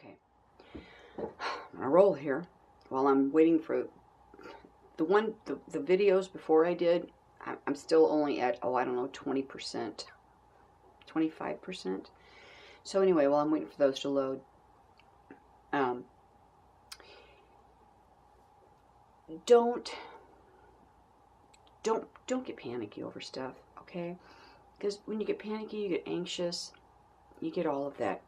Okay, I'm gonna roll here while I'm waiting for the videos before I did. I'm still only at, oh, I don't know, 20%, 25%. So anyway, while I'm waiting for those to load, um, don't get panicky over stuff, okay? Because when you get panicky, you get anxious, you get all of that.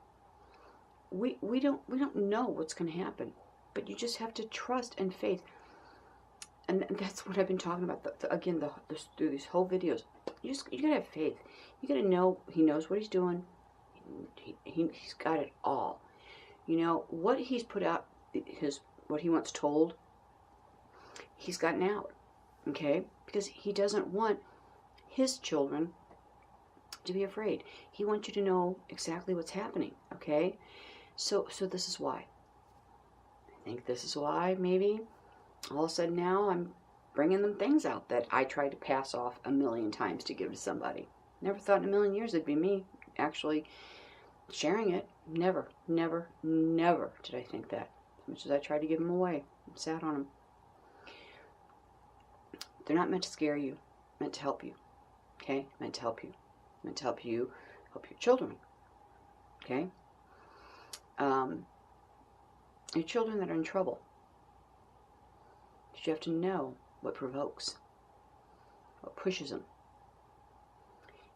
We don't know what's going to happen, but you just have to trust and faith. And that's what I've been talking about. Through these whole videos, you gotta have faith. You gotta know He knows what He's doing. He's got it all. You know what He's put out, what He once told. He's gotten out, okay? Because He doesn't want His children to be afraid. He wants you to know exactly what's happening, okay? So this is why. I think this is why maybe all of a sudden now I'm bringing them things out that I tried to pass off a million times to give to somebody. Never thought in a million years it'd be me actually sharing it. Never, never, never did I think that. As much as I tried to give them away, I sat on them. They're not meant to scare you, meant to help you. Okay? Meant to help you. Meant to help you help your children. Okay? Your children that are in trouble. You have to know what provokes, what pushes them.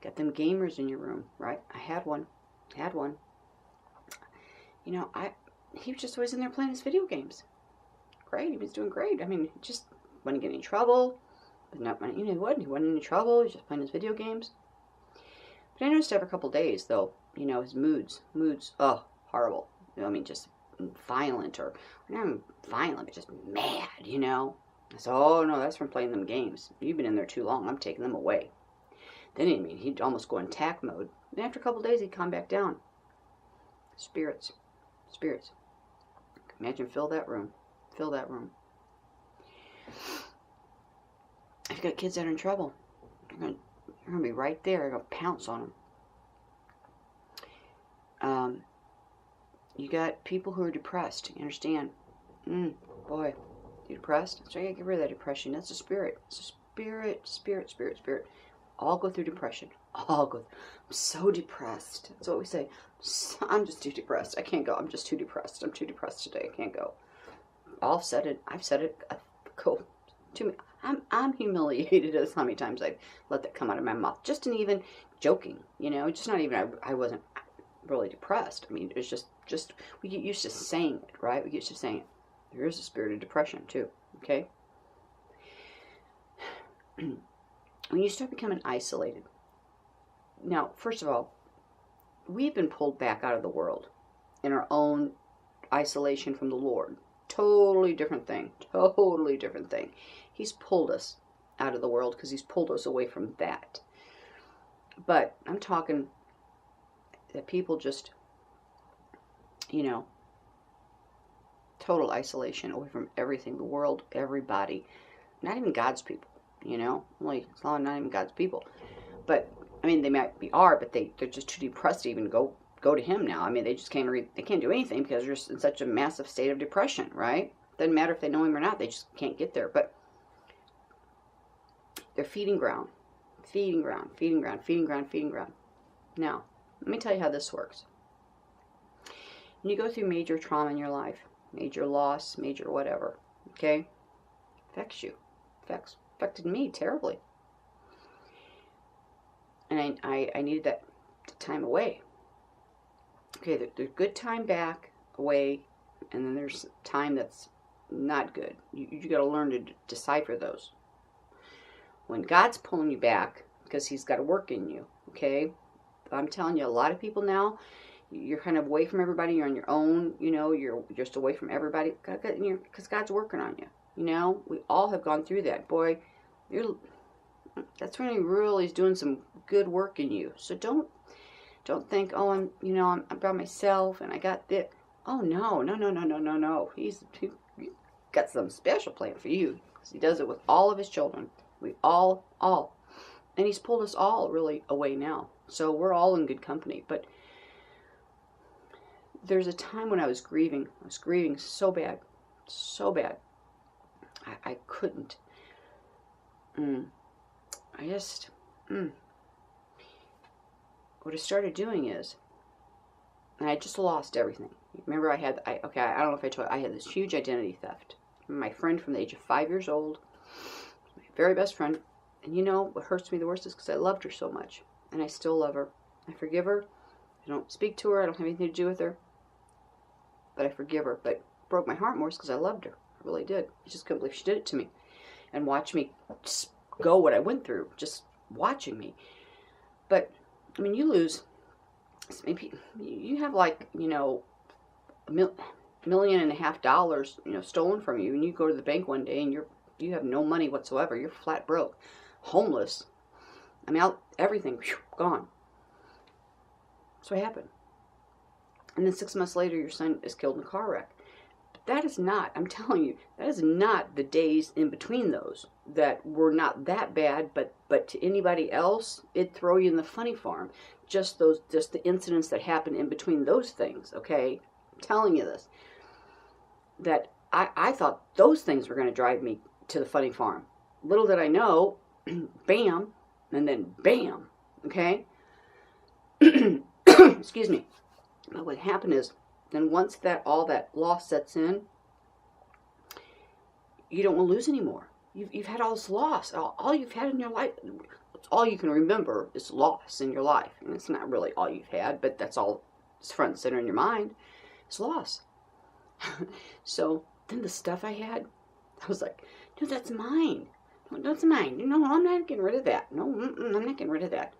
Got them gamers in your room, right? I had one. You know, he was just always in there playing his video games. Great, he was doing great. I mean, he just wasn't getting in trouble. But not, he wasn't in any trouble. He was just playing his video games. But I noticed every couple days, though, his moods, oh, horrible. I mean, just violent, or not violent, but just mad, I said, oh, no, that's from playing them games. You've been in there too long. I'm taking them away. Then, he'd almost go in attack mode. And after a couple days, he'd calm back down. Spirits. Imagine, fill that room. If you've got kids that are in trouble, you're going to be right there. You're going to pounce on them. You got people who are depressed. You understand? Boy, you depressed? So you got to get rid of that depression. That's a spirit. It's a spirit. All go through depression. I'm so depressed. That's what we say. I'm just too depressed. I can't go. I'm just too depressed. I'm too depressed today. I can't go. I've said it. Go to me. I'm humiliated at how many times I've let that come out of my mouth. Just in even joking, just not even, I wasn't really depressed. I mean, it was just we get used to saying it, right? We get used to saying it. There is a spirit of depression too, okay? When you start becoming isolated, now, first of all, we've been pulled back out of the world in our own isolation from the Lord. Totally different thing. He's pulled us out of the world because He's pulled us away from that. But I'm talking that people just, total isolation, away from everything, the world, everybody. Not even God's people, it's not even God's people. But, I mean, they might be but they're just too depressed to even go to Him now. I mean, they just can't they can't do anything because they're just in such a massive state of depression, right? Doesn't matter if they know Him or not, they just can't get there. But they're feeding ground. Now, let me tell you how this works. When you go through major trauma in your life, major loss, major whatever, okay, affects you. Affected me terribly. And I needed that time away. Okay, there's good time back, away, and then there's time that's not good. You got to learn to decipher those. When God's pulling you back, because He's got to work in you, okay? I'm telling you, a lot of people now, you're kind of away from everybody. You're on your own, you're just away from everybody because God's working on you, We all have gone through that. Boy, that's when He really is doing some good work in you. So don't think, oh, I'm by myself and I got this. Oh, no. He's got some special plan for you. He does it with all of His children. We all. And He's pulled us all really away now. So we're all in good company. But there's a time when I was grieving. I was grieving so bad. So bad. I couldn't. I just... What I started doing is, and I just lost everything. Remember, I don't know if I told you, I had this huge identity theft. My friend from the age of 5 years old, my very best friend, and you know what hurts me the worst is because I loved her so much, and I still love her. I forgive her. I don't speak to her. I don't have anything to do with her, but I forgive her. But it broke my heart more because I loved her. I really did. I just couldn't believe she did it to me, and watch me just go what I went through, just watching me. But I mean, you lose. Maybe you have like, you know, $1.5 million, stolen from you, and you go to the bank one day and you have no money whatsoever. You're flat broke, homeless. I mean, everything gone. So what happened? And then 6 months later, your son is killed in a car wreck. But that is not, I'm telling you, that is not the days in between those that were not that bad, but to anybody else, it'd throw you in the funny farm. Just the incidents that happened in between those things, okay? I'm telling you this. That I thought those things were going to drive me to the funny farm. Little did I know, bam, and then bam, okay? Excuse me. But what happened is, then once all that loss sets in, you don't want to lose anymore. You've had all this loss. All you've had in your life, all you can remember is loss in your life. And it's not really all you've had, but that's all it's front and center in your mind. It's loss. So then the stuff I had, I was like, no, that's mine. No, that's mine. No, I'm not getting rid of that. No, I'm not getting rid of that.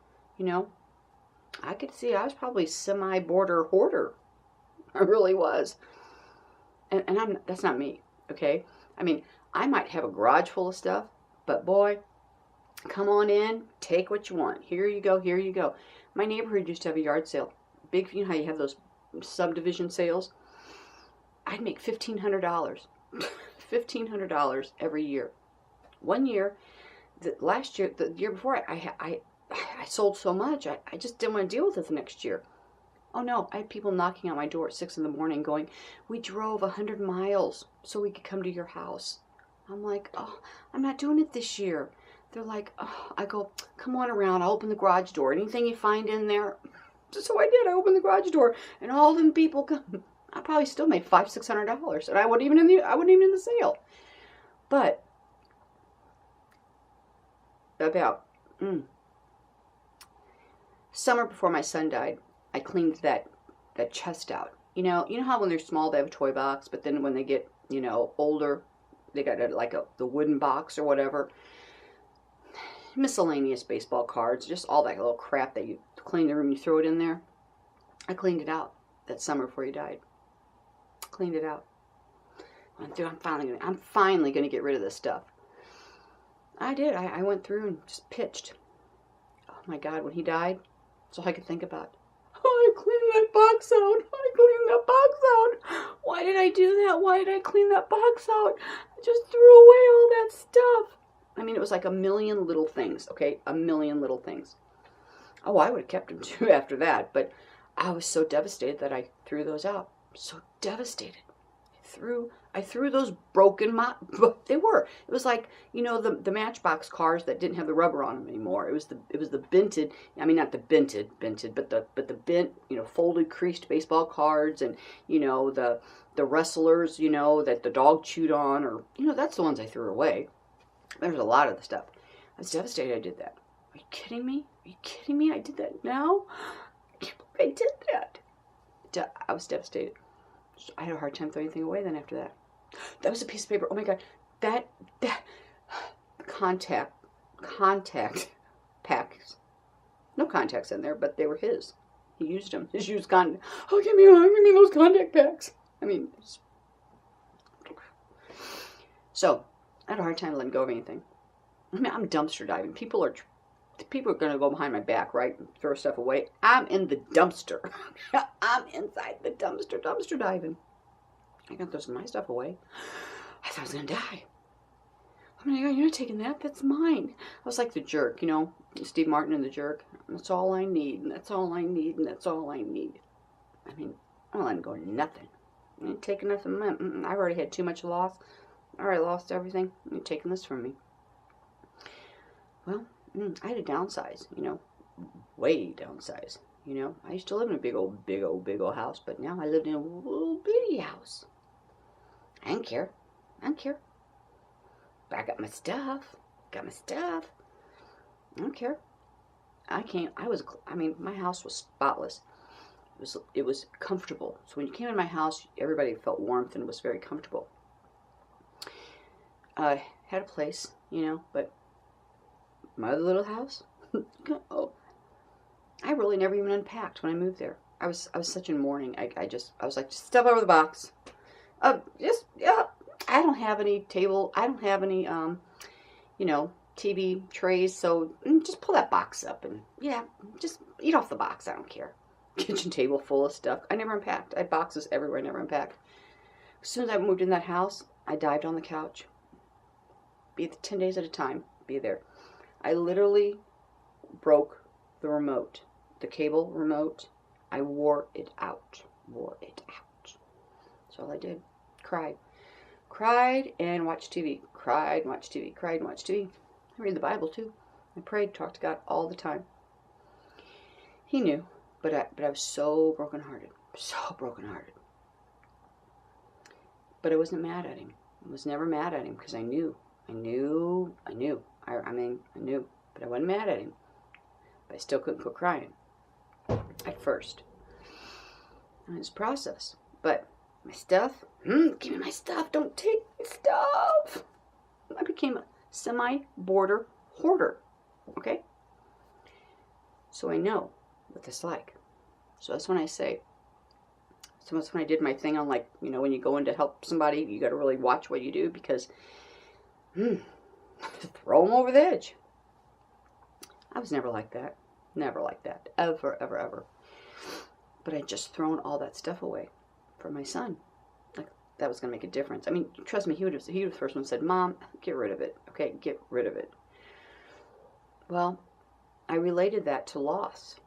I could see I was probably semi-border hoarder. I really was. And that's not me, okay? I mean, I might have a garage full of stuff, but boy, come on in, take what you want. Here you go, here you go. My neighborhood used to have a yard sale. Big, you know how you have those subdivision sales? I'd make $1,500. $1,500 every year. One year, the year before, I sold so much, I just didn't want to deal with it the next year. Oh no, I had people knocking on my door at 6 in the morning going, we drove 100 miles so we could come to your house. I'm like, oh, I'm not doing it this year. They're like, oh, I go, come on around, I'll open the garage door. Anything you find in there? So I did, I opened the garage door, and all them people come. I probably still made $500-600, and I wasn't even in the sale. But about summer before my son died, I cleaned that chest out. You know how when they're small they have a toy box, but then when they get older, they got the wooden box or whatever. Miscellaneous baseball cards, just all that little crap that you clean the room, you throw it in there. I cleaned it out that summer before he died. Cleaned it out. Went through. I'm finally gonna get rid of this stuff. I did. I went through and just pitched. Oh my God, when he died, that's all I could think about. Oh, I cleaned that box out. I cleaned that box out. Why did I do that? Why did I clean that box out? I just threw away all that stuff. I mean, it was like a million little things, okay? A million little things. Oh, I would have kept them too after that, but I was so devastated that I threw those out. So devastated. I threw those broken they were. It was like, the Matchbox cars that didn't have the rubber on them anymore. It was the binted, I mean not the binted, but the bent, folded creased baseball cards, and the wrestlers, that the dog chewed on, or that's the ones I threw away. There's a lot of the stuff. I was devastated I did that. Are you kidding me? Are you kidding me? I did that now? I can't believe I did that. I was devastated. I had a hard time throwing anything away then after that. That was a piece of paper. Oh my God. That contact packs. No contacts in there, but they were his. He used them. His used contact. Oh, give me those contact packs. I mean, so I had a hard time letting go of anything. I mean, I'm dumpster diving. People are going to go behind my back, right, and throw stuff away. I'm in the dumpster. I'm inside the dumpster diving. I got to throw some of my stuff away. I thought I was going to die. Oh my God, you're not taking that. That's mine. I was like the jerk, Steve Martin in The Jerk. That's all I need, and that's all I need, and that's all I need. I mean, I'm not letting go of nothing. You ain't taking nothing. I've already had too much loss. I already lost everything. You're taking this from me. Well, I had to downsize, way downsize. I used to live in a big old house, but now I lived in a little bitty house. I don't care. I don't care. But I got my stuff. I don't care. My house was spotless. It was comfortable. So when you came in my house, everybody felt warmth and was very comfortable. I had a place, but my other little house, oh, I really never even unpacked when I moved there. I was such in mourning. I was like, just step over the box. I don't have any table. I don't have any, TV trays. So just pull that box up and just eat off the box. I don't care. Kitchen table full of stuff. I never unpacked. I had boxes everywhere. I never unpacked. As soon as I moved in that house, I dived on the couch. Be 10 days at a time. Be there. I literally broke the remote. The cable remote. I wore it out. That's all I did. Cried and watched TV. Cried and watched TV. I read the Bible too. I prayed, talked to God all the time. He knew, but I was so brokenhearted. But I wasn't mad at him. I was never mad at him because I knew. I knew. I knew, but I wasn't mad at him. But I still couldn't quit crying at first. And it's a process. But my stuff, give me my stuff. Don't take my stuff. I became a semi-border hoarder. Okay? So I know what this is like. So that's when I say, so that's when I did my thing on, like, when you go in to help somebody, you got to really watch what you do because, throw them over the edge. I was never like that. Never like that. Ever. But I'd just thrown all that stuff away for my son. Like, that was going to make a difference. I mean, trust me, he was the first one who said, Mom, get rid of it. Okay, get rid of it. Well, I related that to loss.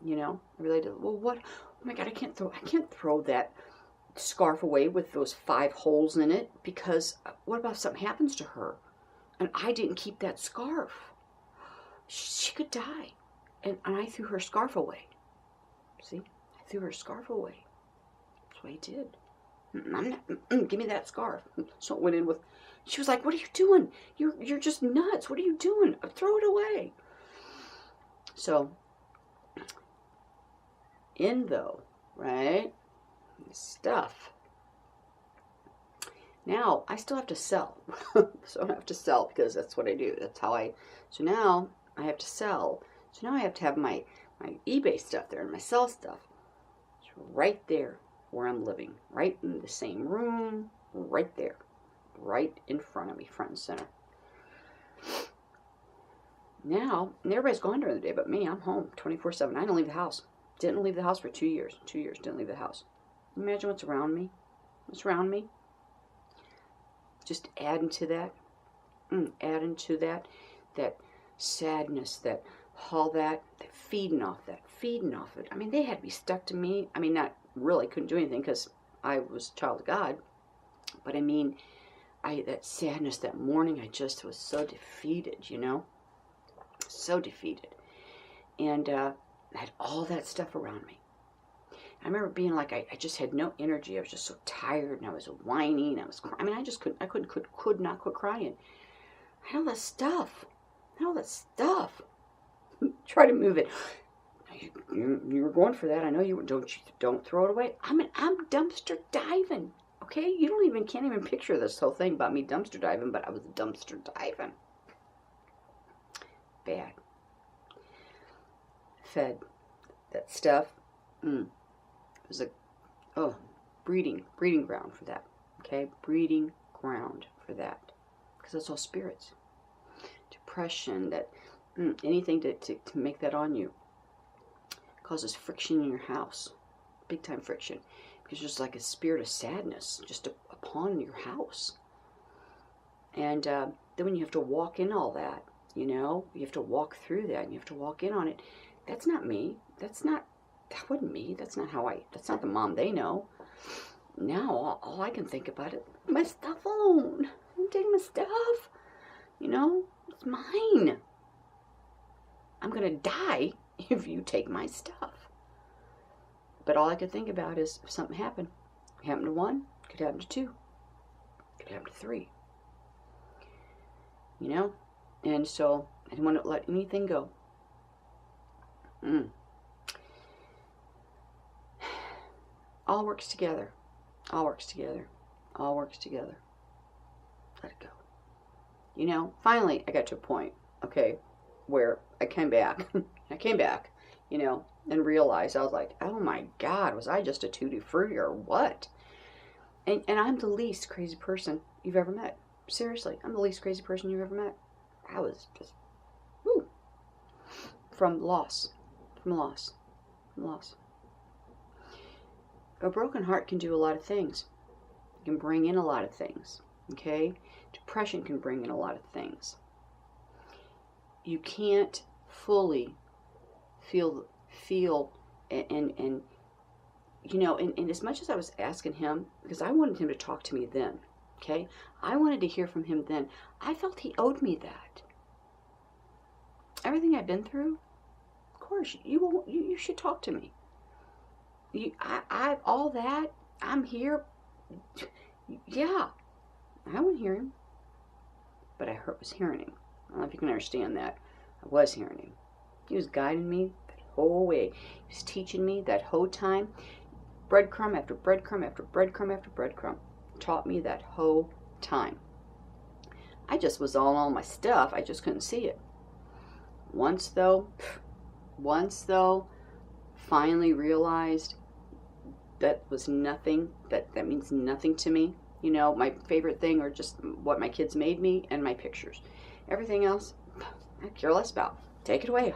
I related, well, what? Oh my God, I can't throw that scarf away with those 5 holes in it because what about if something happens to her? And I didn't keep that scarf. She could die. And I threw her scarf away. See? I threw her scarf away. That's what I did. Give me that scarf. So it went in with, she was like, what are you doing? You're just nuts. What are you doing? Throw it away. So, right? Stuff. Now, I still have to sell. So I have to sell because that's what I do. That's how so now I have to sell. So now I have to have my eBay stuff there and my sell stuff. It's right there where I'm living. Right in the same room. Right there. Right in front of me. Front and center. Now, and everybody's gone during the day but me. I'm home 24/7. I don't leave the house. Didn't leave the house for 2 years. 2 years. Didn't leave the house. Imagine what's around me. What's around me? Just adding to that. That sadness, that feeding off it. I mean, they had to be stuck to me. I mean, not really, couldn't do anything because I was a child of God. But I mean, that sadness, that mourning, I just was so defeated, So defeated. And I had all that stuff around me. I remember being like, I just had no energy. I was just so tired, and I was whining. I was crying. I mean, I could not quit crying. I had all that stuff. Try to move it. You were going for that. I know you were. Don't throw it away. I'm dumpster diving. Okay, you can't even picture this whole thing about me dumpster diving, but I was dumpster diving. Bad. Fed that stuff. It was a breeding ground for that. Okay, breeding ground for that, because that's all spirits. Depression, that anything to make that on you causes friction in your house, big time friction, because there's like a spirit of sadness just upon your house. And then when you have to walk in all that, you have to walk through that, and you have to walk in on it. That's not me. That's not that wasn't me. That's not that's not the mom they know. Now, all I can think about it, my stuff alone. Don't take my stuff. You know, it's mine. I'm going to die if you take my stuff. But all I could think about is if something happened. It happened to one, could happen to two, could happen to three. You know? And so I didn't want to let anything go. All works together. All works together. All works together. Let it go. You know, finally I got to a point, okay, where I came back. You know, and realized, I was like, oh my God, was I just a tutti frutti or what? And I'm the least crazy person you've ever met. Seriously, I'm the least crazy person you've ever met. I was just, woo, from loss. A broken heart can do a lot of things. It can bring in a lot of things, okay? Depression can bring in a lot of things. You can't fully feel and you know, and as much as I was asking him, because I wanted him to talk to me then, okay? I wanted to hear from him then. I felt he owed me that. Everything I've been through, of course, you should talk to me. All that, I'm here. Yeah, I wouldn't hear him, but I was hearing him. I don't know if you can understand that. I was hearing him. He was guiding me that whole way. He was teaching me that whole time. Breadcrumb after breadcrumb after breadcrumb after breadcrumb. Taught me that whole time. I just was all my stuff. I just couldn't see it. Once though, finally realized that was nothing, that means nothing to me. You know, my favorite thing are just what my kids made me and my pictures. Everything else, I care less about. Take it away.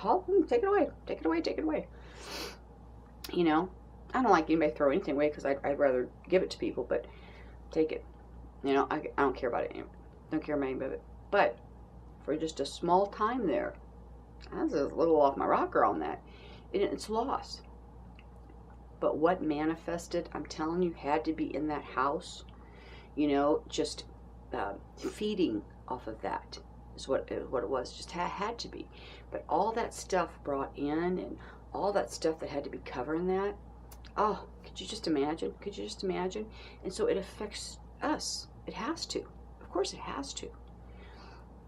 Take it away. Take it away. Take it away. You know, I don't like anybody throw anything away because I'd rather give it to people, but take it. You know, I don't care about it anymore. Don't care about any of it. But for just a small time there, I was a little off my rocker on that. It's loss. But what manifested, I'm telling you, had to be in that house. You know, just feeding off of that is what it was. Just had to be. But all that stuff brought in, and all that stuff that had to be covering that, oh, could you just imagine? Could you just imagine? And so it affects us. It has to. Of course it has to.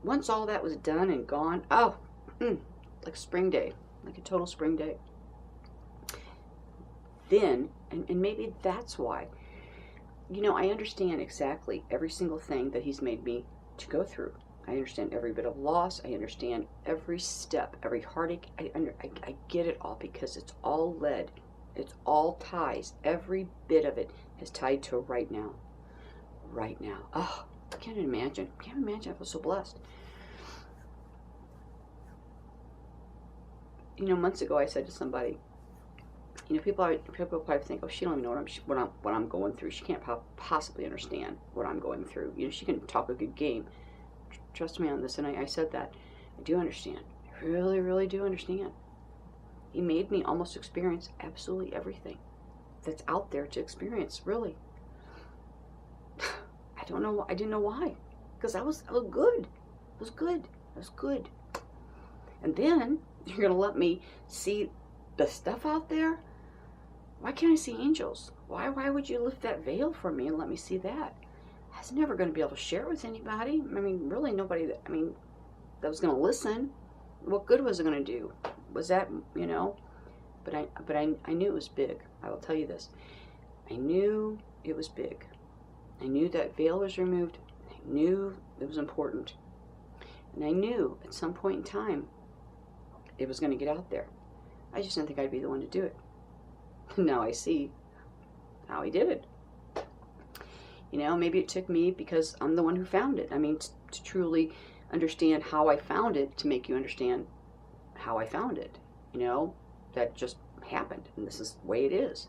Once all that was done and gone, oh, like a spring day, like a total spring day. Then, and maybe that's why, you know, I understand exactly every single thing that he's made me to go through. I understand every bit of loss. I understand every step, every heartache. I get it all because it's all led. It's all ties. Every bit of it is tied to right now. Right now. Oh, I can't imagine. I can't imagine. I feel so blessed. You know, months ago I said to somebody, you know, people probably think, oh, she don't even know what I'm going through. She can't possibly understand what I'm going through. You know, she can talk a good game. Trust me on this. And I said that. I do understand. I really, really do understand. He made me almost experience absolutely everything that's out there to experience, really. I don't know. I didn't know why. Because I was good. I was good. I was good. And then you're going to let me see the stuff out there? Why can't I see angels? Why would you lift that veil for me and let me see that? I was never going to be able to share it with anybody. I mean, really nobody that was going to listen. What good was it going to do? Was that, you know? But I knew it was big. I will tell you this. I knew it was big. I knew that veil was removed. I knew it was important. And I knew at some point in time it was going to get out there. I just didn't think I'd be the one to do it. Now I see how he did it. You know, maybe it took me because I'm the one who found it. I mean, to truly understand how I found it, to make you understand how I found it. You know, that just happened, and this is the way it is.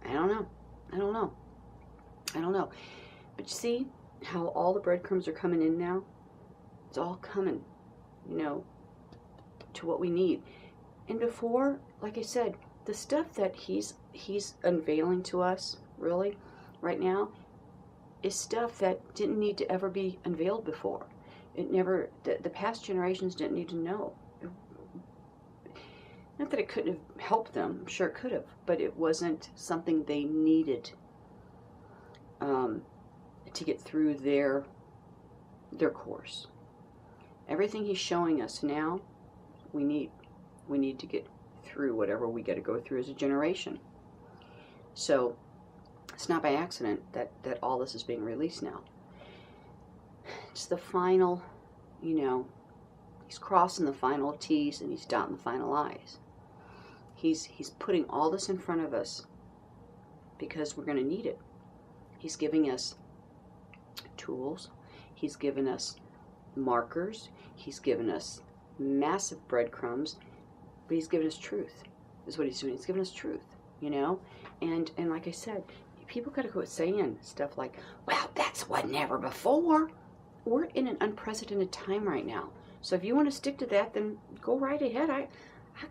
I don't know. But you see how all the breadcrumbs are coming in now? It's all coming, you know, to what we need. And before, like I said, the stuff that he's unveiling to us, really, right now, is stuff that didn't need to ever be unveiled before. It never, the past generations didn't need to know. Not that it couldn't have helped them, I'm sure it could have, but it wasn't something they needed to get through their course. Everything he's showing us now, we need to get through whatever we got to go through as a generation. So it's not by accident that all this is being released now. It's the final, he's crossing the final T's and he's dotting the final I's. He's putting all this in front of us because we're going to need it. He's giving us tools. He's given us markers. He's given us massive breadcrumbs, but he's given us truth, is what he's doing. He's given us truth, and like I said, people gotta quit saying stuff like, well, that's what never before. We're in an unprecedented time right now, so if you want to stick to that, then go right ahead. I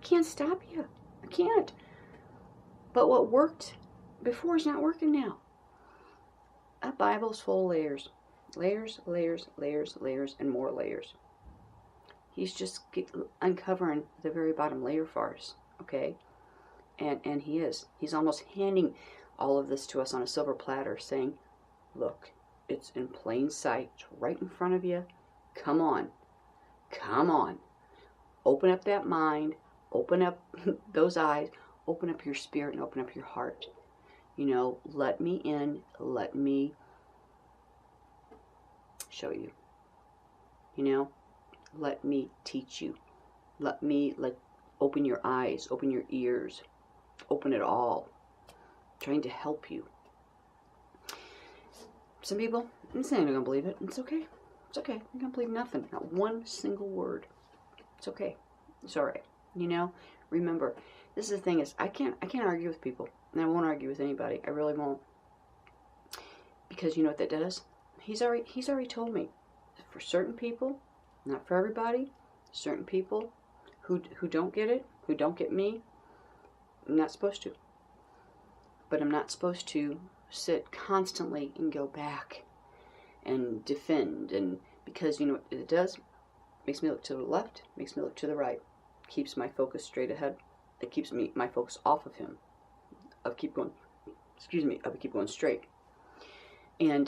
can't stop you. I can't. But what worked before is not working now. That Bible's full of layers. Layers, layers, layers, layers, and more layers. He's just uncovering the very bottom layer for us, okay? And he's almost handing all of this to us on a silver platter, saying, look, it's in plain sight. It's right in front of you. Come on. Come on. Open up that mind. Open up those eyes. Open up your spirit and open up your heart. Let me in. Let me show you. Let me teach you. Let me open your eyes, open your ears, open it all. I'm trying to help you. Some people, I'm saying they're gonna believe it. It's okay. It's okay. They're gonna believe nothing. Not one single word. It's okay. It's all right. Remember, this is the thing is I can't argue with people, and I won't argue with anybody. I really won't. Because you know what that does? He's already told me. For certain people, not for everybody, certain people who don't get it, who don't get me, I'm not supposed to. But I'm not supposed to sit constantly and go back and defend, and because you know what it does? Makes me look to the left, makes me look to the right, keeps my focus straight ahead. It keeps my focus off of him. Of keep going straight. And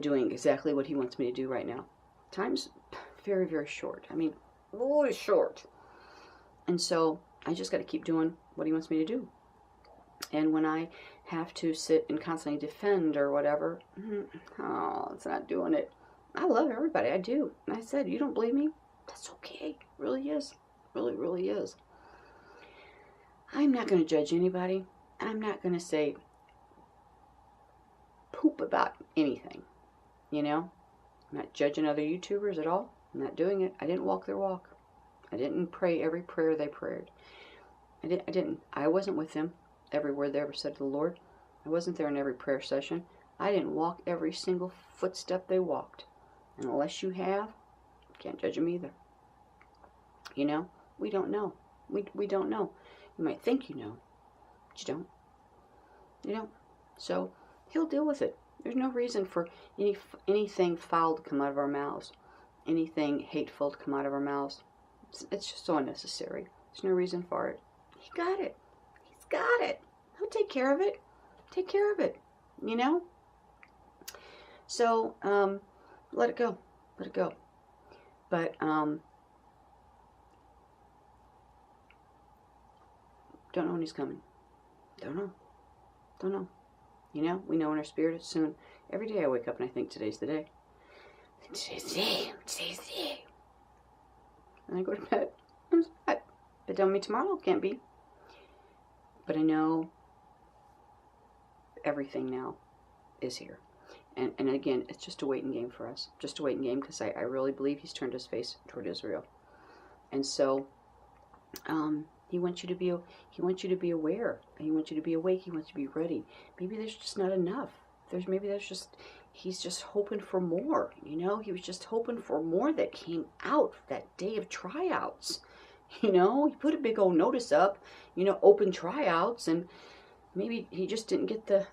doing exactly what he wants me to do right now. Time's very, very short. I mean, really short. And so I just got to keep doing what he wants me to do. And when I have to sit and constantly defend or whatever, it's not doing it. I love everybody. I do. And I said, you don't believe me? That's okay. It really is. Really, really is. I'm not going to judge anybody. I'm not going to say poop about anything. I'm not judging other YouTubers at all. I'm not doing it. I didn't walk their walk. I didn't pray every prayer they prayed. I didn't. I wasn't with them every word they ever said to the Lord. I wasn't there in every prayer session. I didn't walk every single footstep they walked. And unless you have, you can't judge them either. We don't know. We don't know. You might think you know, but you don't. You don't. So he'll deal with it. There's no reason for anything foul to come out of our mouths, anything hateful to come out of our mouths. It's just so unnecessary. There's no reason for it. He got it. He's got it. He'll take care of it. Take care of it. So, let it go. Let it go. But, don't know when he's coming. Don't know. Don't know. We know in our spirit it's soon. Every day I wake up and I think today's the day. Today's the day. Today's the day. And I go to bed. I'm sad. But don't mean tomorrow can't be. But I know everything now is here. And again, it's just a waiting game for us. Just a waiting game because I really believe he's turned his face toward Israel. And so, he wants you to be aware. He wants you to be awake. He wants you to be ready. Maybe there's just not enough. He's just hoping for more. He was just hoping for more that came out that day of tryouts. You know, he put a big old notice up, you know, open tryouts, and maybe he just didn't get the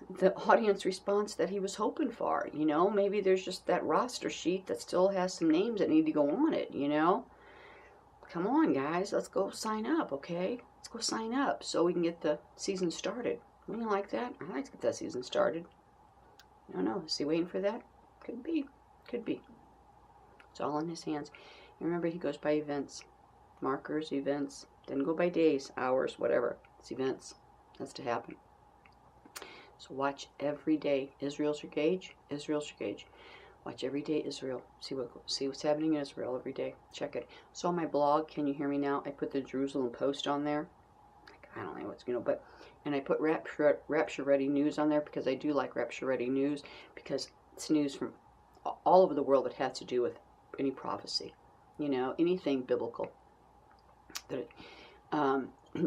audience response that he was hoping for, you know. Maybe there's just that roster sheet that still has some names that need to go on it, you know. Come on, guys, let's go sign up, okay? Let's go sign up so we can get the season started. Wouldn't you like that? I'd like to get that season started. I don't know. Is he waiting for that? Could be. Could be. It's all in his hands. And remember, he goes by events. Markers, events. Doesn't go by days, hours, whatever. It's events. That's to happen. So watch every day. Israel's your gauge. Israel's your gauge. Watch every day Israel. See what's happening in Israel every day. Check it. So on my blog, Can You Hear Me Now? I put the Jerusalem Post on there. I don't know what's, you know, but, and I put Rapture Ready News on there because I do like Rapture Ready News, because it's news from all over the world that has to do with any prophecy, you know, anything biblical. The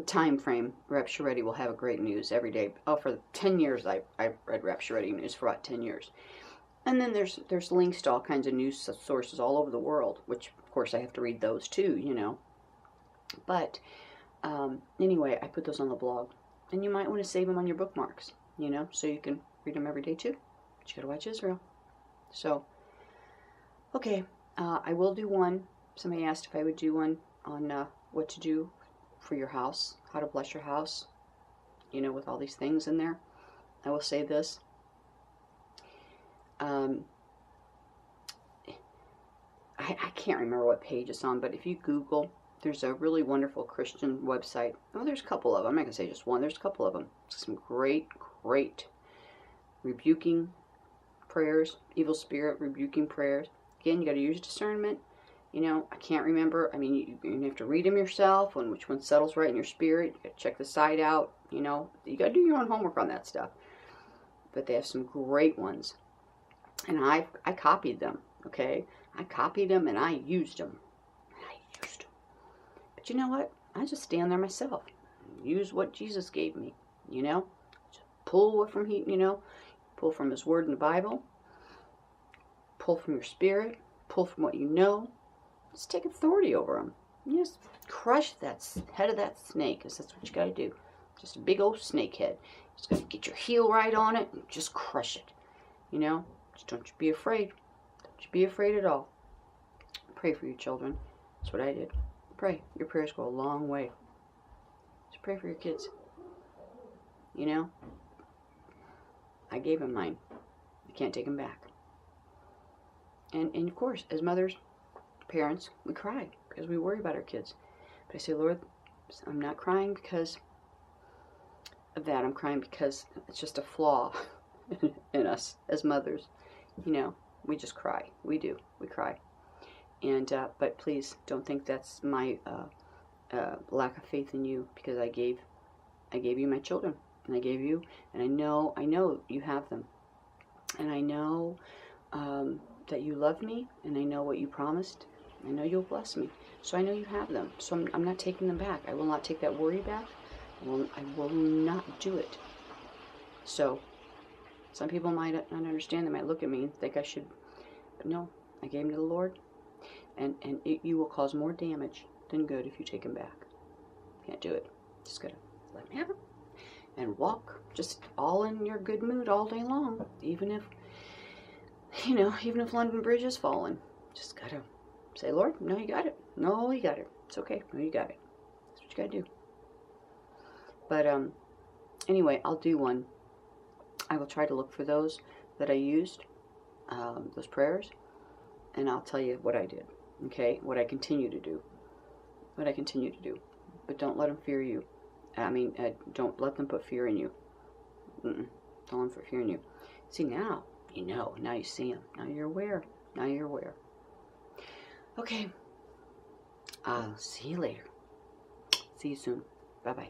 time frame, Rapture Ready will have a great news every day. Oh, for 10 years I read Rapture Ready News for about 10 years. And then there's links to all kinds of news sources all over the world, which of course I have to read those too, you know. But anyway, I put those on the blog, and you might want to save them on your bookmarks, you know, so you can read them every day too. But you gotta watch Israel. So, okay, I will do one. Somebody asked if I would do one on what to do for your house, how to bless your house, you know, with all these things in there. I will say this. I can't remember what page it's on, but if you Google, there's a really wonderful Christian website. Oh, there's a couple of them. I'm not going to say just one. There's a couple of them. Some great rebuking prayers, evil spirit rebuking prayers. Again, you got to use discernment. You know, I can't remember. I mean, you have to read them yourself on which one settles right in your spirit. You got to check the site out. You know, you got to do your own homework on that stuff. But they have some great ones. And I copied them, okay? I copied them and I used them. But you know what? I just stand there myself. Use what Jesus gave me, you know? Just pull from you know? Pull from His Word in the Bible. Pull from your spirit. Pull from what you know. Just take authority over them. You just crush that head of that snake, because that's what you got to do. Just a big old snake head. Just got to get your heel right on it and just crush it, you know? Just don't you be afraid. Don't you be afraid at all. Pray for your children. That's what I did. Pray. Your prayers go a long way. Just pray for your kids. You know? I gave them mine. You can't take them back. And of course, as mothers, parents, we cry because we worry about our kids. But I say, Lord, I'm not crying because of that. I'm crying because it's just a flaw in us as mothers. You know, we just cry. We do. We cry. And but please don't think that's my lack of faith in you, because I gave you my children, and I gave you, and I know you have them, and I know that you love me, and I know what you promised. I know you'll bless me, so I know you have them. So I'm not taking them back. I will not take that worry back. I will not do it. So some people might not understand. They might look at me and think I should, but no, I gave them to the Lord. And you will cause more damage than good if you take them back. Can't do it. Just gotta let them have them and walk just all in your good mood all day long. Even if, you know, even if London Bridge is falling, just gotta say, Lord, no, you got it. No, you got it. It's okay. No, you got it. That's what you gotta do. But anyway, I'll do one. I will try to look for those that I used, those prayers, and I'll tell you what I did. Okay, what I continue to do. What I continue to do. But don't let them fear you. I mean, don't let them put fear in you. Don't let them put fear in you. See, now you know. Now you see them. Now you're aware. Now you're aware. Okay. I'll see you later. See you soon. Bye-bye.